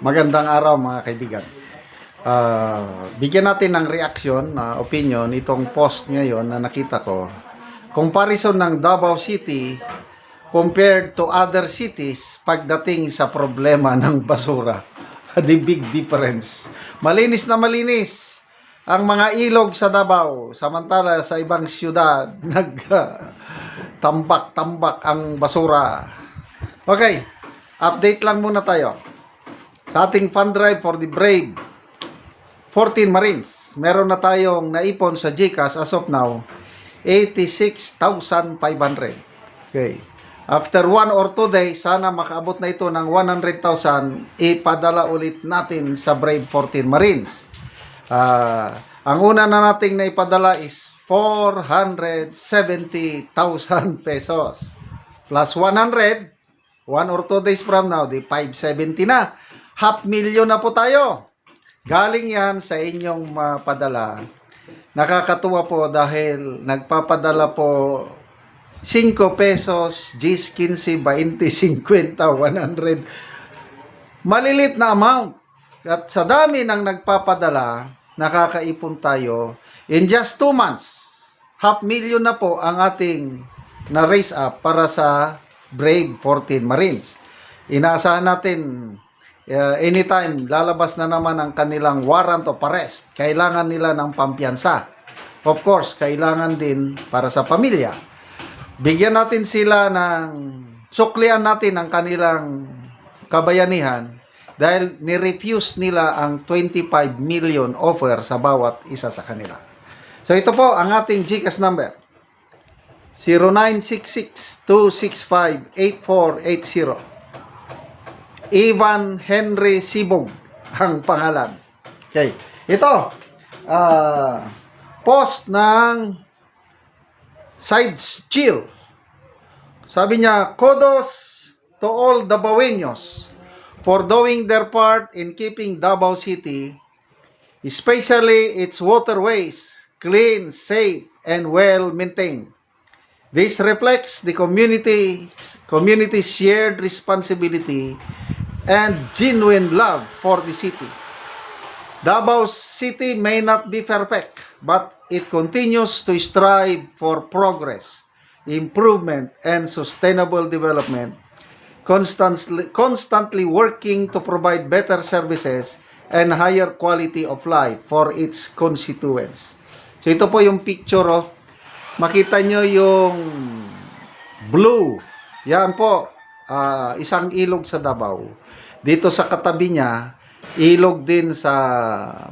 Magandang araw mga kaibigan. Bigyan natin ng reaction, opinion, itong post ngayon na nakita ko. Comparison ng Davao City compared to other cities pagdating sa problema ng basura. The big difference. Malinis na malinis ang mga ilog sa Davao, samantala sa ibang siyudad tambak-tambak ang basura. Okay, update lang muna tayo. Sa ating fund drive for the brave 14 Marines, meron na tayong naipon sa GCash as of now, 86,500. Okay. After 1 or 2 days, sana makaabot na ito ng 100,000, ipadala ulit natin sa Brave 14 Marines. Ang una na nating naipadala is 470,000 pesos. Plus 100, 1 or 2 days from now, di 570 na. 500,000 na po tayo. Galing yan sa inyong padala. Nakakatuwa po dahil nagpapadala po 5 pesos, 10, 15, 20, 50, 100. Malilit na amount. At sa dami ng nagpapadala, nakakaipon tayo. In just 2 months, 500,000 na po ang ating na-raise up para sa Brave 14 Marines. Inaasahan natin anytime lalabas na naman ang kanilang warrant of arrest. Kailangan nila ng pampiyansa. Of course, kailangan din para sa pamilya. Bigyan natin sila ng suklian natin ang kanilang kabayanihan dahil ni-refuse nila ang 25 million offer sa bawat isa sa kanila. So ito po ang ating GCash number. 0966-265-8480. Ivan Henry Sibog ang pangalan. Okay. Ito, post ng Sides Chill. Sabi niya, kudos to all Davaoeños for doing their part in keeping Davao City, especially its waterways, clean, safe, and well-maintained. This reflects the community's shared responsibility and genuine love for the city. Davao City may not be perfect, but it continues to strive for progress, improvement, and sustainable development, constantly working to provide better services and higher quality of life for its constituents. So ito po yung picture, oh. Makita nyo yung blue. Yan po, isang ilog sa Davao. Dito sa katabi niya, ilog din sa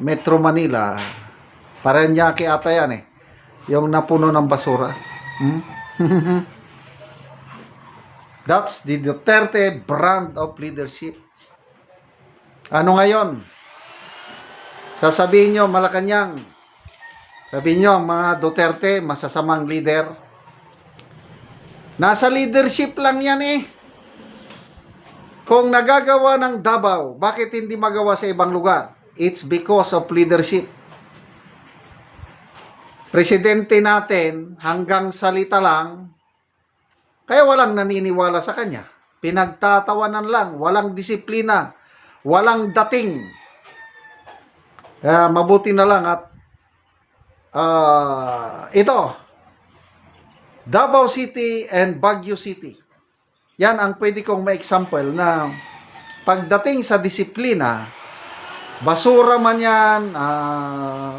Metro Manila. Parañaque ata yan eh. Yung napuno ng basura. That's the Duterte brand of leadership. Ano ngayon? Sasabihin nyo, Malacanang, sabihin nyo, mga Duterte, masasamang leader. Nasa leadership lang yan eh. Kung nagagawa ng Davao, bakit hindi magawa sa ibang lugar? It's because of leadership. Presidente natin, hanggang salita lang, kaya walang naniniwala sa kanya. Pinagtatawanan lang, walang disiplina, walang dating. Kaya mabuti na lang at ito, Davao City and Baguio City. Yan ang pwede kong ma-example na pagdating sa disiplina, basura man yan,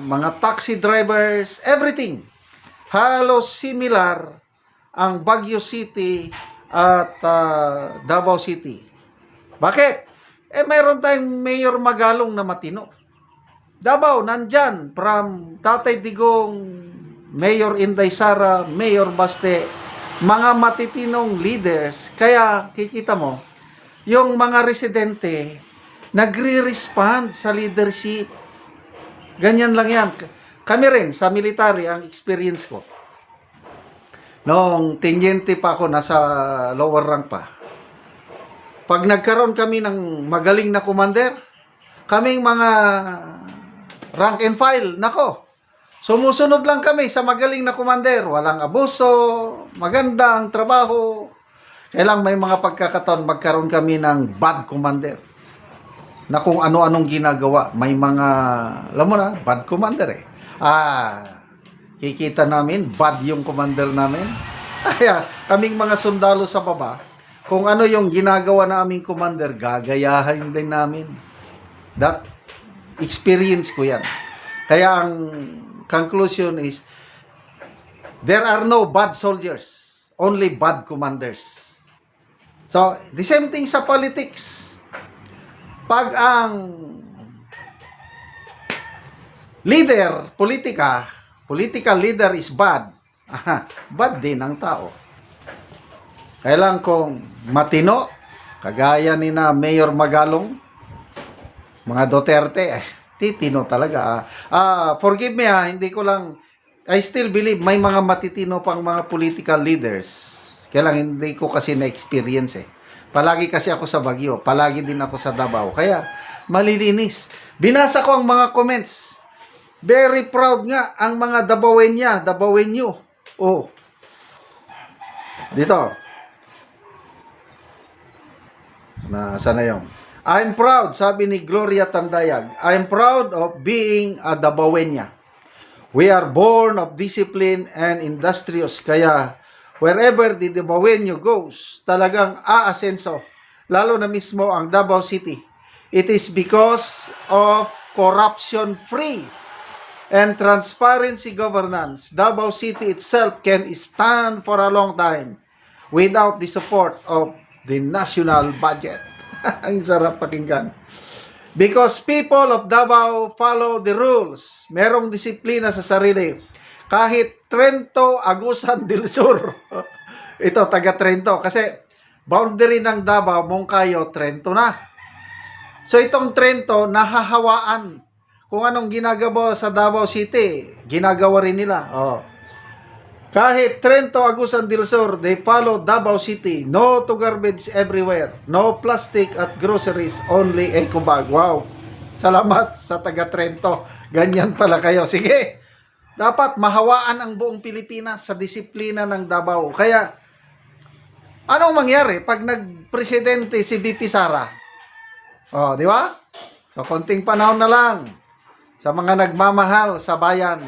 mga taxi drivers, everything. Halos similar ang Baguio City at Davao City. Bakit? Mayroon tayong Mayor Magalong na matino. Davao, nandyan, from Tatay Digong, Mayor Inday Sara, Mayor Baste, mga matitinong leaders. Kaya, kikita mo, yung mga residente, nagre-respond sa leadership. Ganyan lang yan. Kami rin, sa military, ang experience ko. Noong tenyente pa ako, nasa lower rank pa. Pag nagkaroon kami ng magaling na commander, kaming mga rank and file, nako, sumusunod lang kami sa magaling na commander. Walang abuso, maganda ang trabaho. Kailang may mga pagkakataon magkaroon kami ng bad commander. na kung ano-anong ginagawa. May mga, alam mo na, bad commander eh. Kikita namin, bad yung commander namin. Kaya, kaming mga sundalo sa baba, kung ano yung ginagawa na aming commander, gagayahin din namin. That experience ko yan. Kaya ang conclusion is, there are no bad soldiers, only bad commanders. So, the same thing sa politics. Pag ang leader, political leader is bad, bad din ang tao. Kailan kung matino, kagaya ni na Mayor Magalong, mga Duterte, titino talaga. Forgive me hindi ko lang, I still believe may mga matitino pang mga political leaders. Kaya lang hindi ko kasi na-experience eh. Palagi kasi ako sa Baguio, palagi din ako sa Davao. Kaya malilinis. Binasa ko ang mga comments. Very proud nga ang mga Davaoenyo. Oh. Dito. Nasaan na yun? I'm proud, sabi ni Gloria Tandayag. I'm proud of being a Davaoenya. We are born of discipline and industrious. Kaya wherever the Davaoenyo goes, talagang aasenso. Lalo na mismo ang Davao City. It is because of corruption-free and transparency governance. Davao City itself can stand for a long time without the support of the national budget. Ang sarap pakinggan. Because people of Davao follow the rules. Merong disiplina sa sarili. Kahit Trento, Agusan del Sur. Ito, taga Trento. Kasi boundary ng Davao, Moncayo, Trento na. So itong Trento, nahahawaan. Kung anong ginagawa sa Davao City, ginagawa rin nila. Kahit Trento, Agusan del Sur, they follow Davao City. No to garbage everywhere. No plastic at groceries, only eco bag. Wow. Salamat sa taga Trento. Ganyan pala kayo. Sige. Dapat mahawaan ang buong Pilipinas sa disiplina ng Davao. Kaya, anong mangyari pag nagpresidente si BP Sara? Di ba? So, konting panahon na lang sa mga nagmamahal sa bayan.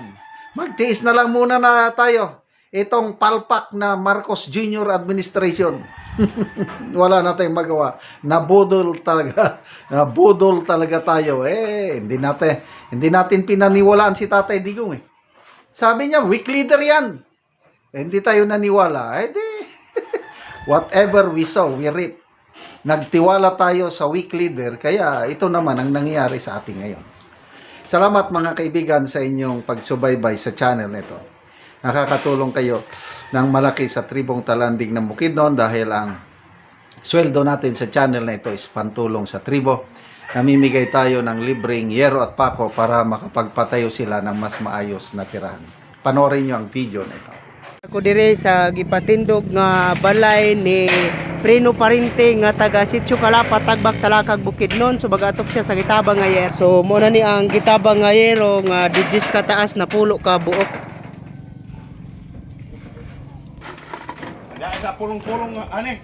Magtiis na lang muna na tayo. Itong palpak na Marcos Jr. administration. Wala na tayong magawa. Nabudol talaga. Nabudol talaga tayo. Hindi natin pinaniwalaan si Tatay Digong eh. Sabi niya, weak leader yan. Hindi tayo naniwala. Whatever we sow, we reap. Nagtiwala tayo sa weak leader, kaya ito naman ang nangyayari sa atin ngayon. Salamat mga kaibigan sa inyong pagsubaybay sa channel nito. Nakakatulong kayo ng malaki sa Tribong Talanding ng Bukidnon dahil ang sweldo natin sa channel na ito is pantulong sa tribo. Namimigay tayo ng libreng yero at pako para makapagpatayo sila ng mas maayos na tirahan. Panoorin nyo ang video na ito. Ako dire sa gipatindog nga balay ni Prino Parinte nga taga Sitio Kalapa, Tagbak, Talakag, Bukidnon. So bagatop siya sa Gitabang nga yero. So muna ni ang Gitabang nga yero nga digis kataas na pulo ka buok. Dahil sa pulong-pulong ane.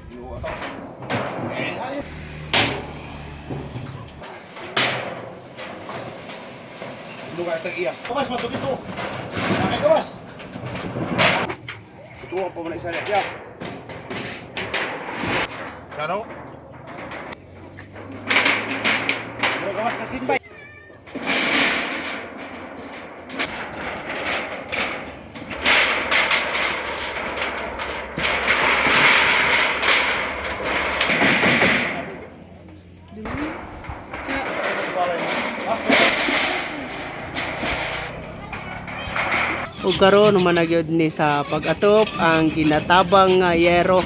Lugar tag-iya. Kawas matubig to. Ay kawas. Tuwa pa man isa niya. Sano? Kawas ka sinbay. Ug karon managyod ni sa pag-atop ang Ginatabang nga yero.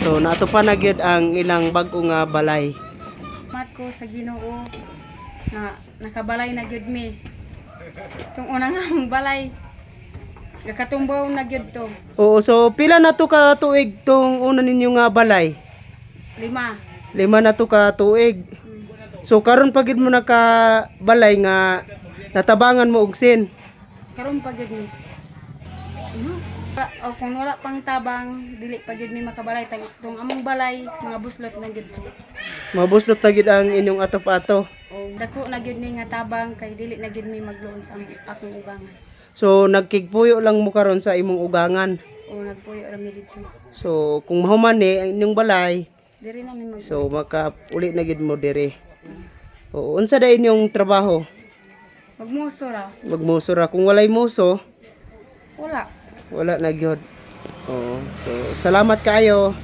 So naatopan na gyud ang ilang bag-o nga balay. Matko sa Ginoo na nakabalay na gyud mi. Tung una nga ang balay gakatumbaw na gyud to. Oo, so pila na to ka tuig tong una ninyo nga balay? 5. 5 na to ka tuig. So karon pa gid mo naka balay nga natabangan mo og sin. Karon pa gyud mi. O kung wala pang tabang, dili pa gyud mi makabalay tong among balay, mga buslot na gyud to. Mabuslot na gid ang inyong atop-ato. O dako na gyud ni nga tabang kay dili na gyud mi magluon sa akong ugangan. So nagkigpuyo lang mo karon sa imong ugangan. O nagpuyo ra mi dito. So kung mahuman ni ang inyong balay, Diri na mi mag so makauli na gid mo diri. O unsa da inyong trabaho? magmuso ra. Magmuso ra. Kung walay muso, Wala. wala na gyud. Oo. So salamat kayo.